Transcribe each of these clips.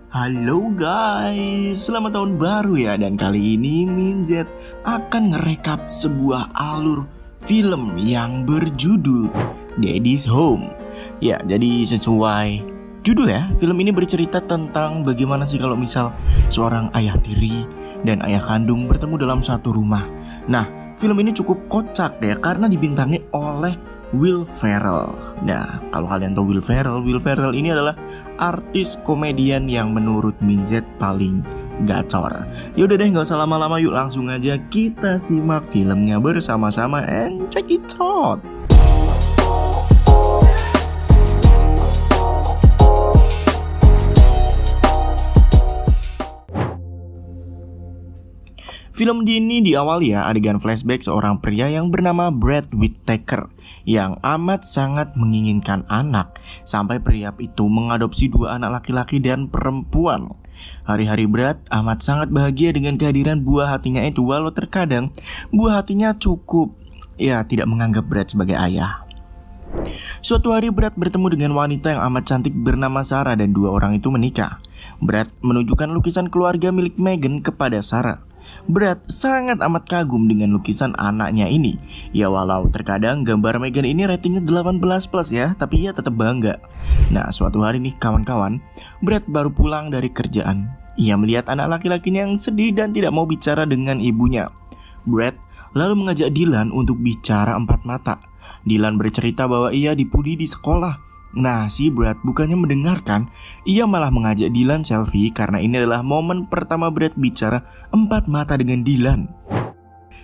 Halo guys, selamat tahun baru ya. Dan kali ini Minzet akan ngerekap sebuah alur film yang berjudul Daddy's Home. Ya, jadi sesuai judul ya, film ini bercerita tentang bagaimana sih kalau misal seorang ayah tiri dan ayah kandung bertemu dalam satu rumah. Nah, film ini cukup kocak deh karena dibintangi oleh Will Ferrell. Nah, kalau kalian tahu Will Ferrell ini adalah artis komedian yang menurut Minzet paling gacor. Yaudah deh, gak usah lama-lama, yuk langsung aja kita simak filmnya bersama-sama and check it out. Film ini diawali ya adegan flashback seorang pria yang bernama Brad Whittaker yang amat sangat menginginkan anak sampai pria itu mengadopsi dua anak laki-laki dan perempuan. Hari-hari Brad amat sangat bahagia dengan kehadiran buah hatinya itu, walau terkadang buah hatinya cukup tidak menganggap Brad sebagai ayah. Suatu hari Brad bertemu dengan wanita yang amat cantik bernama Sarah dan dua orang itu menikah. Brad menunjukkan lukisan keluarga milik Megan kepada Sarah. Brad sangat amat kagum dengan lukisan anaknya ini. Ya walau terkadang gambar Megan ini ratingnya 18+ ya, tapi ia tetap bangga. Nah, suatu hari nih kawan-kawan, Brad baru pulang dari kerjaan. Ia melihat anak laki-lakinya yang sedih dan tidak mau bicara dengan ibunya. Brad lalu mengajak Dylan untuk bicara empat mata. Dylan bercerita bahwa ia dibully di sekolah. Nah, si Brad bukannya mendengarkan, ia malah mengajak Dylan selfie karena ini adalah momen pertama Brad bicara empat mata dengan Dylan.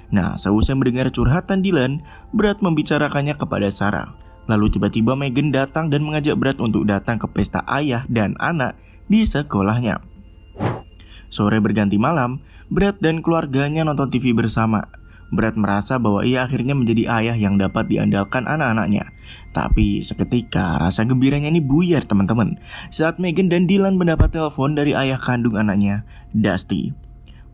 Nah, seusai mendengar curhatan Dylan, Brad membicarakannya kepada Sarah. Lalu tiba-tiba Megan datang dan mengajak Brad untuk datang ke pesta ayah dan anak di sekolahnya. Sore berganti malam, Brad dan keluarganya nonton TV bersama. Brad merasa bahwa ia akhirnya menjadi ayah yang dapat diandalkan anak-anaknya. Tapi seketika rasa gembiranya ini buyar teman-teman saat Megan dan Dylan mendapat telepon dari ayah kandung anaknya, Dusty.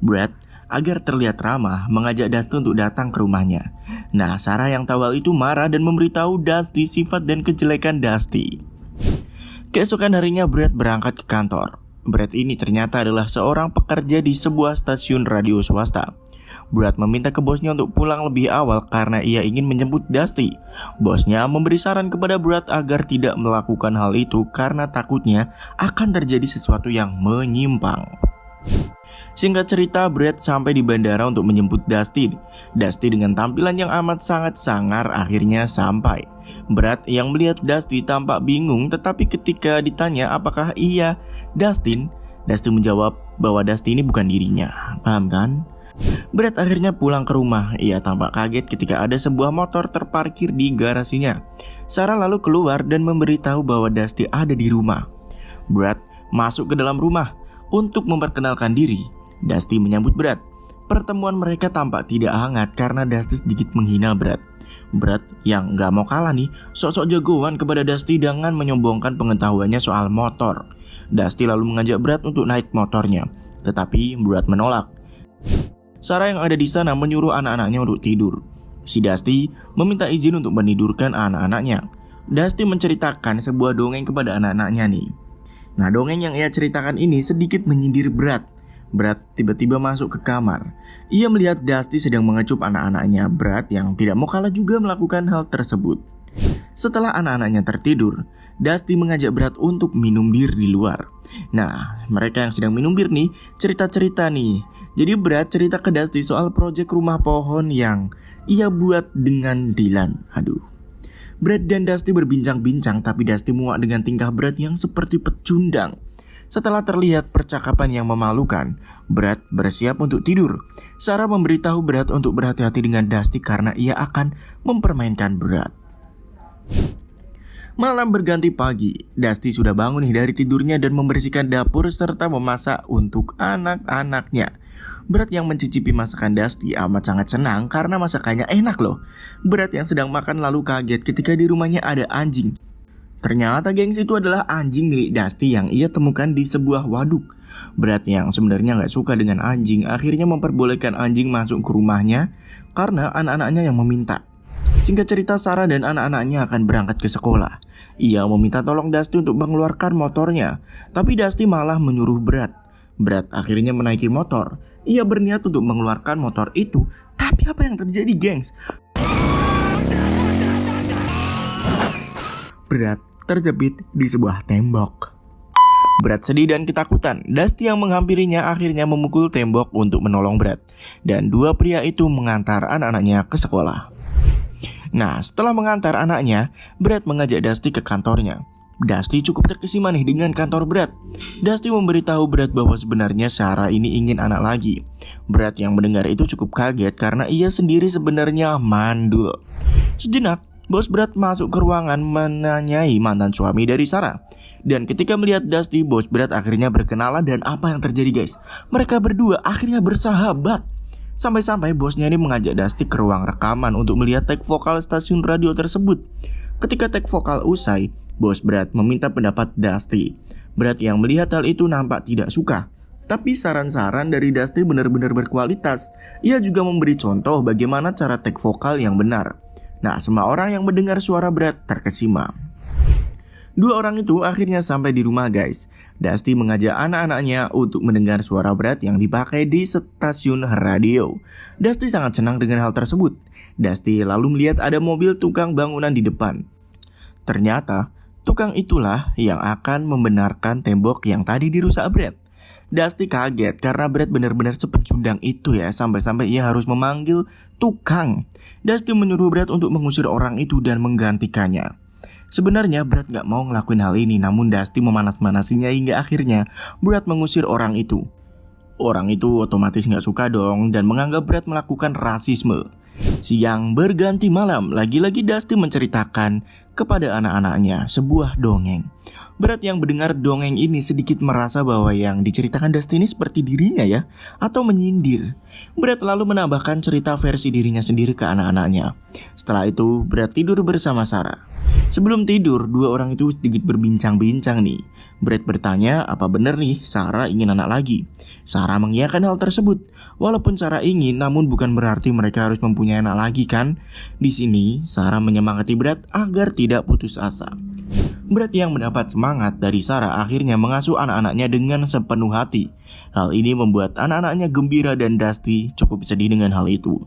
Brad agar terlihat ramah mengajak Dusty untuk datang ke rumahnya. Nah, Sarah yang tahu hal itu marah dan memberitahu Dusty sifat dan kejelekan Dusty. Keesokan harinya Brad berangkat ke kantor. Brad ini ternyata adalah seorang pekerja di sebuah stasiun radio swasta. Brad meminta ke bosnya untuk pulang lebih awal karena ia ingin menjemput Dusty. Bosnya memberi saran kepada Brad agar tidak melakukan hal itu karena takutnya akan terjadi sesuatu yang menyimpang. Singkat cerita, Brad sampai di bandara untuk menjemput Dusty. Dusty dengan tampilan yang amat sangat sangar akhirnya sampai. Brad yang melihat Dusty tampak bingung, tetapi ketika ditanya apakah ia Dusty menjawab bahwa Dusty ini bukan dirinya. Paham kan? Brad akhirnya pulang ke rumah. Ia tampak kaget ketika ada sebuah motor terparkir di garasinya. Sarah lalu keluar dan memberitahu bahwa Dusty ada di rumah. Brad masuk ke dalam rumah untuk memperkenalkan diri. Dusty menyambut Brad. Pertemuan mereka tampak tidak hangat karena Dusty sedikit menghina Brad. Brad yang gak mau kalah nih, sok-sok jagoan kepada Dusty dengan menyombongkan pengetahuannya soal motor. Dusty lalu mengajak Brad untuk naik motornya, tetapi Brad menolak. Sarah yang ada di sana menyuruh anak-anaknya untuk tidur. Si Dusty meminta izin untuk menidurkan anak-anaknya. Dusty menceritakan sebuah dongeng kepada anak-anaknya nih. Nah, dongeng yang ia ceritakan ini sedikit menyindir Brad. Brad tiba-tiba masuk ke kamar. Ia melihat Dusty sedang mengecup anak-anaknya. Brad yang tidak mau kalah juga melakukan hal tersebut. Setelah anak-anaknya tertidur, Dusty mengajak Brad untuk minum bir di luar. Nah, mereka yang sedang minum bir nih cerita-cerita nih. Jadi Brad cerita ke Dusty soal proyek rumah pohon yang ia buat dengan Dylan. Brad dan Dusty berbincang-bincang, tapi Dusty muak dengan tingkah Brad yang seperti pecundang. Setelah terlihat percakapan yang memalukan, Brad bersiap untuk tidur. Sarah memberitahu Brad untuk berhati-hati dengan Dusty karena ia akan mempermainkan Brad. Malam berganti pagi, Dusty sudah bangun dari tidurnya dan membersihkan dapur serta memasak untuk anak-anaknya. Brad yang mencicipi masakan Dusty amat sangat senang karena masakannya enak loh. Brad yang sedang makan lalu kaget ketika di rumahnya ada anjing. Ternyata gengs itu adalah anjing milik Dusty yang ia temukan di sebuah waduk. Brad yang sebenarnya gak suka dengan anjing akhirnya memperbolehkan anjing masuk ke rumahnya karena anak-anaknya yang meminta. Singkat cerita, Sarah dan anak-anaknya akan berangkat ke sekolah. Ia meminta tolong Dusty untuk mengeluarkan motornya, tapi Dusty malah menyuruh Brad. Brad akhirnya menaiki motor. Ia berniat untuk mengeluarkan motor itu, tapi apa yang terjadi, gengs? Brad terjepit di sebuah tembok. Brad sedih dan ketakutan. Dusty yang menghampirinya akhirnya memukul tembok untuk menolong Brad. Dan dua pria itu mengantar anak-anaknya ke sekolah. Nah, setelah mengantar anaknya, Brad mengajak Dusty ke kantornya. Dusty cukup terkesima nih dengan kantor Brad. Dusty memberitahu Brad bahwa sebenarnya Sarah ini ingin anak lagi. Brad yang mendengar itu cukup kaget karena ia sendiri sebenarnya mandul. Sejenak, Bos Brad masuk ke ruangan menanyai mantan suami dari Sarah. Dan ketika melihat Dusty, Bos Brad akhirnya berkenalan dan apa yang terjadi, guys? Mereka berdua akhirnya bersahabat. Sampai-sampai bosnya ini mengajak Dusty ke ruang rekaman untuk melihat take vokal stasiun radio tersebut. Ketika take vokal usai, Bos Brad meminta pendapat Dusty. Brad yang melihat hal itu nampak tidak suka. Tapi saran-saran dari Dusty benar-benar berkualitas. Ia juga memberi contoh bagaimana cara take vokal yang benar. Nah, semua orang yang mendengar suara Brad terkesima. Dua orang itu akhirnya sampai di rumah, guys. Dusty mengajak anak-anaknya untuk mendengar suara Brad yang dipakai di stasiun radio. Dusty sangat senang dengan hal tersebut. Dusty lalu melihat ada mobil tukang bangunan di depan. Ternyata, tukang itulah yang akan membenarkan tembok yang tadi dirusak Brad. Dusty kaget karena Brad benar-benar sepecundang itu ya, sampai-sampai ia harus memanggil tukang. Dusty menyuruh Brad untuk mengusir orang itu dan menggantikannya. Sebenarnya Brad gak mau ngelakuin hal ini, namun Dusty memanas-manasinya hingga akhirnya Brad mengusir orang itu. Orang itu otomatis gak suka dong dan menganggap Brad melakukan rasisme. Siang berganti malam, lagi-lagi Dusty menceritakan kepada anak-anaknya sebuah dongeng. Brad yang mendengar dongeng ini sedikit merasa bahwa yang diceritakan Dusty ini seperti dirinya ya, atau menyindir. Brad lalu menambahkan cerita versi dirinya sendiri ke anak-anaknya. Setelah itu, Brad tidur bersama Sarah. Sebelum tidur, dua orang itu sedikit berbincang-bincang nih. Brad bertanya apa benar nih Sarah ingin anak lagi. Sarah mengiyakan hal tersebut. Walaupun Sarah ingin, namun bukan berarti mereka harus mempunyai anak lagi kan. Di sini, Sarah menyemangati Brad agar tidak putus asa. Brad yang mendapat semangat dari Sarah akhirnya mengasuh anak-anaknya dengan sepenuh hati. Hal ini membuat anak-anaknya gembira dan Dusty cukup sedih dengan hal itu.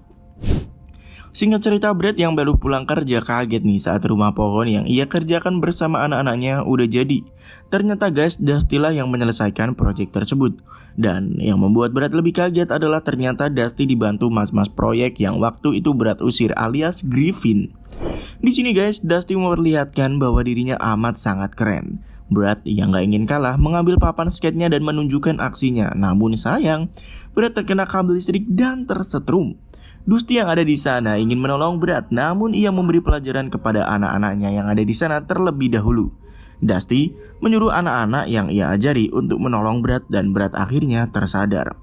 Singkat cerita, Brad yang baru pulang kerja kaget nih saat rumah pohon yang ia kerjakan bersama anak-anaknya udah jadi. Ternyata guys, Dusty lah yang menyelesaikan proyek tersebut. Dan yang membuat Brad lebih kaget adalah ternyata Dusty dibantu mas-mas proyek yang waktu itu Brad usir alias Griffin. Di sini guys, Dusty memperlihatkan bahwa dirinya amat sangat keren. Brad yang gak ingin kalah mengambil papan skate-nya dan menunjukkan aksinya. Namun sayang, Brad terkena kabel listrik dan tersetrum. Dusty yang ada di sana ingin menolong Brad, namun ia memberi pelajaran kepada anak-anaknya yang ada di sana terlebih dahulu. Dusty menyuruh anak-anak yang ia ajari untuk menolong Brad dan Brad akhirnya tersadar.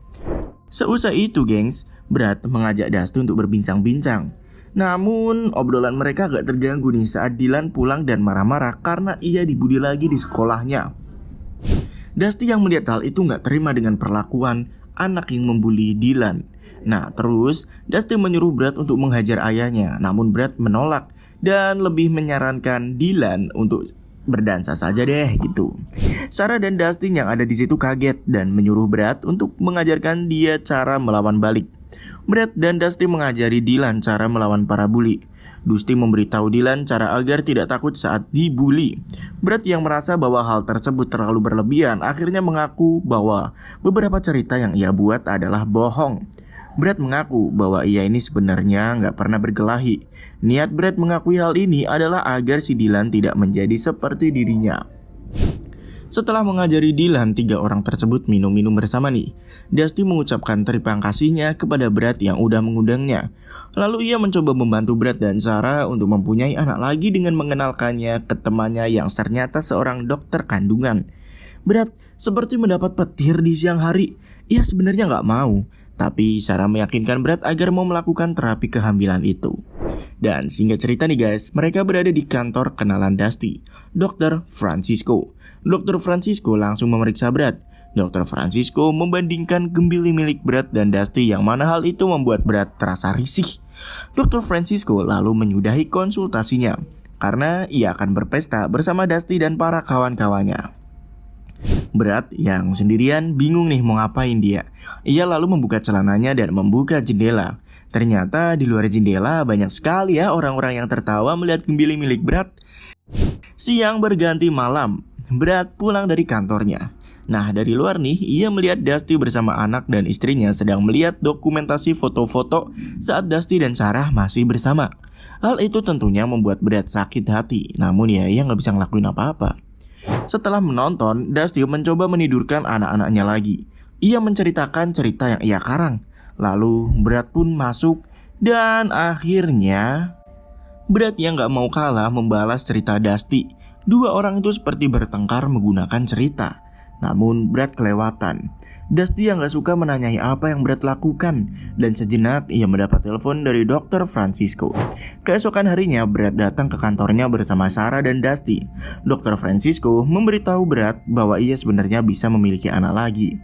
Seusai itu, gengs, Brad mengajak Dusty untuk berbincang-bincang. Namun obrolan mereka agak terganggu nih saat Dylan pulang dan marah-marah karena ia dibully lagi di sekolahnya. Dusty yang melihat hal itu gak terima dengan perlakuan anak yang membuli Dylan. Nah terus Dusty menyuruh Brad untuk menghajar ayahnya, namun Brad menolak dan lebih menyarankan Dylan untuk berdansa saja deh gitu. Sarah dan Dusty yang ada di situ kaget dan menyuruh Brad untuk mengajarkan dia cara melawan balik. Brad dan Dusty mengajari Dylan cara melawan para bully. Dusty memberitahu Dylan cara agar tidak takut saat dibully. Brad yang merasa bahwa hal tersebut terlalu berlebihan akhirnya mengaku bahwa beberapa cerita yang ia buat adalah bohong. Brad mengaku bahwa ia ini sebenarnya nggak pernah berkelahi. Niat Brad mengakui hal ini adalah agar si Dylan tidak menjadi seperti dirinya. Setelah mengajari Dylan, 3 orang tersebut minum-minum bersama nih. Dusty mengucapkan terima kasihnya kepada Brad yang udah mengundangnya. Lalu ia mencoba membantu Brad dan Sarah untuk mempunyai anak lagi dengan mengenalkannya ke temannya yang ternyata seorang dokter kandungan. Brad seperti mendapat petir di siang hari. Ia sebenarnya nggak mau, tapi Sarah meyakinkan Brad agar mau melakukan terapi kehamilan itu. Dan singkat cerita nih guys, mereka berada di kantor kenalan Dusty, Dr. Francisco. Dr. Francisco langsung memeriksa Brad. Dr. Francisco membandingkan gembili milik Brad dan Dusty yang mana hal itu membuat Brad terasa risih. Dr. Francisco lalu menyudahi konsultasinya karena ia akan berpesta bersama Dusty dan para kawan-kawannya. Brad yang sendirian bingung nih mau ngapain dia. Ia lalu membuka celananya dan membuka jendela. Ternyata di luar jendela banyak sekali ya orang-orang yang tertawa melihat gembili milik Brad. Siang berganti malam, Brad pulang dari kantornya. Nah, dari luar nih, ia melihat Dusty bersama anak dan istrinya sedang melihat dokumentasi foto-foto saat Dusty dan Sarah masih bersama. Hal itu tentunya membuat Brad sakit hati, namun ya ia nggak bisa ngelakuin apa-apa. Setelah menonton, Dusty mencoba menidurkan anak-anaknya lagi. Ia menceritakan cerita yang ia karang. Lalu Brad pun masuk dan akhirnya Brad yang nggak mau kalah membalas cerita Dusty. Dua orang itu seperti bertengkar menggunakan cerita. Namun Brad kelewatan. Dusty yang gak suka menanyai apa yang Brad lakukan. Dan sejenak ia mendapat telepon dari Dr. Francisco. Keesokan harinya Brad datang ke kantornya bersama Sarah dan Dusty. Dr. Francisco memberitahu Brad bahwa ia sebenarnya bisa memiliki anak lagi.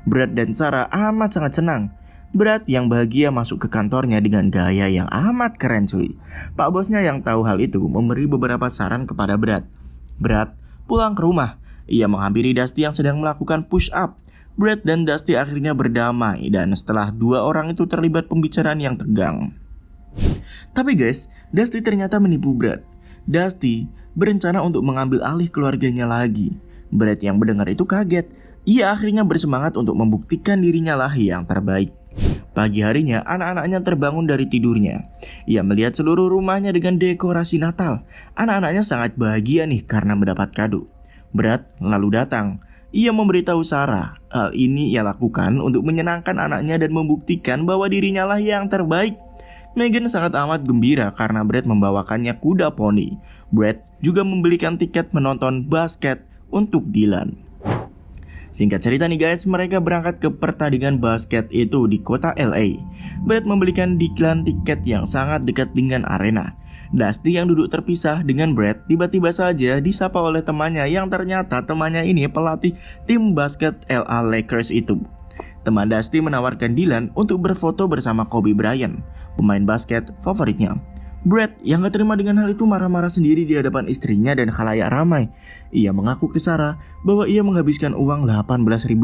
Brad dan Sarah amat sangat senang. Brad yang bahagia masuk ke kantornya dengan gaya yang amat keren cuy. Pak bosnya yang tahu hal itu memberi beberapa saran kepada Brad. Brad pulang ke rumah. Ia menghampiri Dusty yang sedang melakukan push up. Brad dan Dusty akhirnya berdamai dan setelah dua orang itu terlibat pembicaraan yang tegang. Tapi guys, Dusty ternyata menipu Brad. Dusty berencana untuk mengambil alih keluarganya lagi. Brad yang mendengar itu kaget. Ia akhirnya bersemangat untuk membuktikan dirinya lah yang terbaik. Pagi harinya, anak-anaknya terbangun dari tidurnya. Ia melihat seluruh rumahnya dengan dekorasi Natal. Anak-anaknya sangat bahagia nih karena mendapat kado. Brad lalu datang. Ia memberitahu Sarah. Hal ini ia lakukan untuk menyenangkan anaknya dan membuktikan bahwa dirinya lah yang terbaik. Megan sangat amat gembira karena Brad membawakannya kuda poni. Brad juga membelikan tiket menonton basket untuk Dylan. Singkat cerita nih guys, mereka berangkat ke pertandingan basket itu di kota LA. Brad membelikan Dylan tiket yang sangat dekat dengan arena. Dusty yang duduk terpisah dengan Brad tiba-tiba saja disapa oleh temannya yang ternyata temannya ini pelatih tim basket LA Lakers itu. Teman Dusty menawarkan Dylan untuk berfoto bersama Kobe Bryant, pemain basket favoritnya. Brad yang gak terima dengan hal itu marah-marah sendiri di hadapan istrinya dan khalayak ramai. Ia mengaku ke Sarah bahwa ia menghabiskan uang $18.000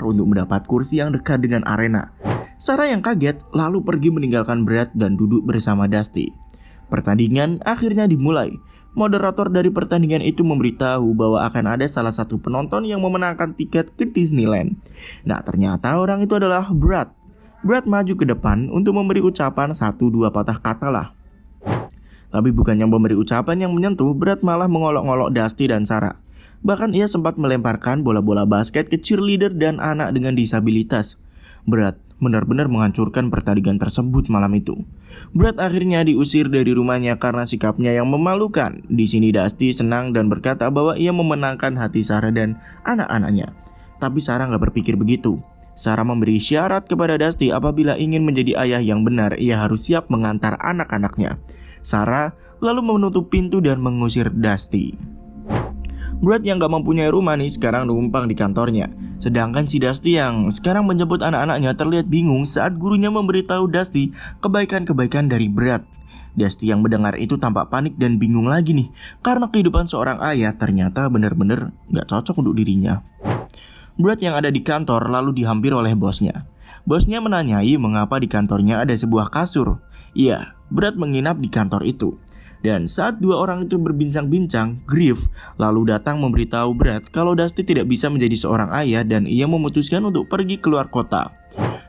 untuk mendapat kursi yang dekat dengan arena. Sarah yang kaget lalu pergi meninggalkan Brad dan duduk bersama Dusty. Pertandingan akhirnya dimulai. Moderator dari pertandingan itu memberitahu bahwa akan ada salah satu penonton yang memenangkan tiket ke Disneyland. Nah, ternyata orang itu adalah Brad. Brad maju ke depan untuk memberi ucapan 1-2 patah kata lah. Tapi bukannya memberi ucapan yang menyentuh, Brad malah mengolok-olok Dusty dan Sarah. Bahkan ia sempat melemparkan bola-bola basket ke cheerleader dan anak dengan disabilitas. Brad benar-benar menghancurkan pertandingan tersebut malam itu. Brad akhirnya diusir dari rumahnya karena sikapnya yang memalukan. Di sini Dusty senang dan berkata bahwa ia memenangkan hati Sarah dan anak-anaknya. Tapi Sarah gak berpikir begitu. Sarah memberi syarat kepada Dusty apabila ingin menjadi ayah yang benar, ia harus siap mengantar anak-anaknya. Sarah lalu menutup pintu dan mengusir Dusty. Brad yang gak mempunyai rumah nih sekarang numpang di kantornya. Sedangkan si Dusty yang sekarang menjemput anak-anaknya terlihat bingung saat gurunya memberitahu Dusty kebaikan-kebaikan dari Brad. Dusty yang mendengar itu tampak panik dan bingung lagi nih, karena kehidupan seorang ayah ternyata benar-benar gak cocok untuk dirinya. Brad yang ada di kantor lalu dihampiri oleh bosnya. Bosnya menanyai mengapa di kantornya ada sebuah kasur. Iya, Brad menginap di kantor itu. Dan saat dua orang itu berbincang-bincang, Griff lalu datang memberitahu Brad kalau Dusty tidak bisa menjadi seorang ayah dan ia memutuskan untuk pergi keluar kota.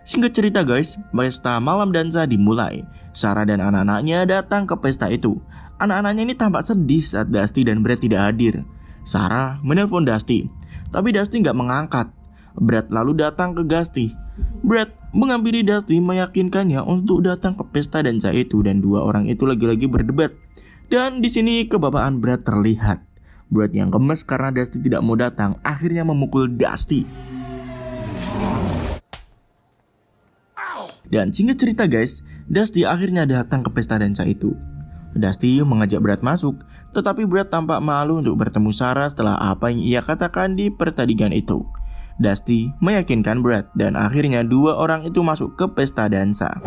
Singkat cerita guys, pesta malam dansa dimulai. Sarah dan anak-anaknya datang ke pesta itu. Anak-anaknya ini tampak sedih saat Dusty dan Brad tidak hadir. Sarah menelpon Dusty, tapi Dusty nggak mengangkat. Brad lalu datang ke Dusty. Brad menghampiri Dusty meyakinkannya untuk datang ke pesta dansa itu dan dua orang itu lagi-lagi berdebat. Dan di sini kebapaan Brad terlihat. Brad yang gemes karena Dusty tidak mau datang akhirnya memukul Dusty. Dan singkat cerita guys, Dusty akhirnya datang ke pesta dansa itu. Dusty mengajak Brad masuk, tetapi Brad tampak malu untuk bertemu Sarah setelah apa yang ia katakan di pertandingan itu. Dusty meyakinkan Brad dan akhirnya dua orang itu masuk ke pesta dansa.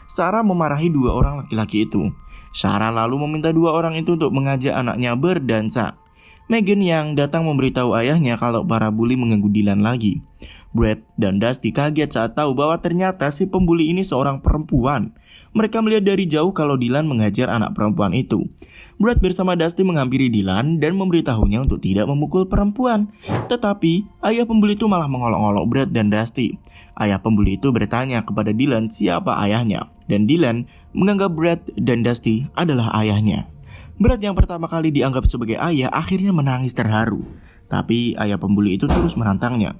Sarah memarahi dua orang laki-laki itu. Sarah lalu meminta dua orang itu untuk mengajak anaknya berdansa. Megan yang datang memberitahu ayahnya kalau para bully mengganggu Dylan lagi. Brad dan Dusty kaget saat tahu bahwa ternyata si pembuli ini seorang perempuan. Mereka melihat dari jauh kalau Dylan menghajar anak perempuan itu. Brad bersama Dusty menghampiri Dylan dan memberitahunya untuk tidak memukul perempuan. Tetapi ayah pembuli itu malah mengolok-olok Brad dan Dusty. Ayah pembuli itu bertanya kepada Dylan siapa ayahnya. Dan Dylan menganggap Brad dan Dusty adalah ayahnya. Brad yang pertama kali dianggap sebagai ayah akhirnya menangis terharu. Tapi ayah pembuli itu terus menantangnya.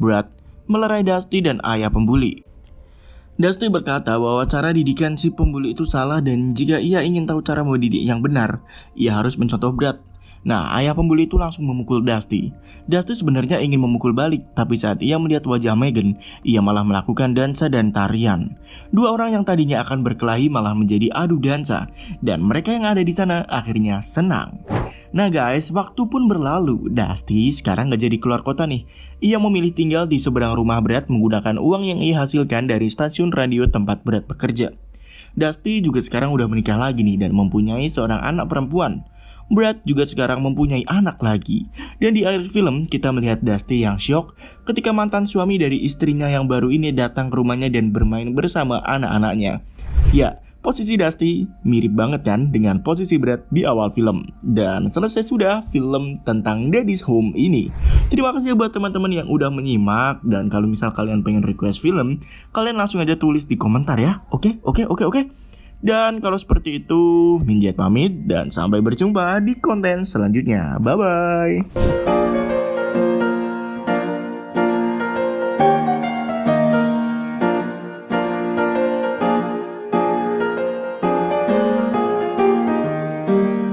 Brad melerai Dusty dan ayah pembuli. Dusty berkata bahwa cara didikan si pembuli itu salah dan jika ia ingin tahu cara mendidik yang benar, ia harus mencontoh Brad. Nah, ayah pembuli itu langsung memukul Dusty. Dusty sebenarnya ingin memukul balik, tapi saat ia melihat wajah Megan, ia malah melakukan dansa dan tarian. Dua orang yang tadinya akan berkelahi malah menjadi adu dansa, dan mereka yang ada di sana akhirnya senang. Nah guys, waktu pun berlalu. Dusty sekarang gak jadi keluar kota nih. Ia memilih tinggal di seberang rumah Brad menggunakan uang yang ia hasilkan dari stasiun radio tempat Brad bekerja. Dusty juga sekarang udah menikah lagi nih dan mempunyai seorang anak perempuan. Brad juga sekarang mempunyai anak lagi. Dan di akhir film kita melihat Dusty yang syok ketika mantan suami dari istrinya yang baru ini datang ke rumahnya dan bermain bersama anak-anaknya. Ya, posisi Dusty mirip banget kan dengan posisi Brad di awal film. Dan selesai sudah film tentang Daddy's Home ini. Terima kasih buat teman-teman yang udah menyimak. Dan kalau misal kalian pengen request film, kalian langsung aja tulis di komentar ya. Oke. Dan kalau seperti itu, Minjat pamit dan sampai berjumpa di konten selanjutnya. Bye-bye.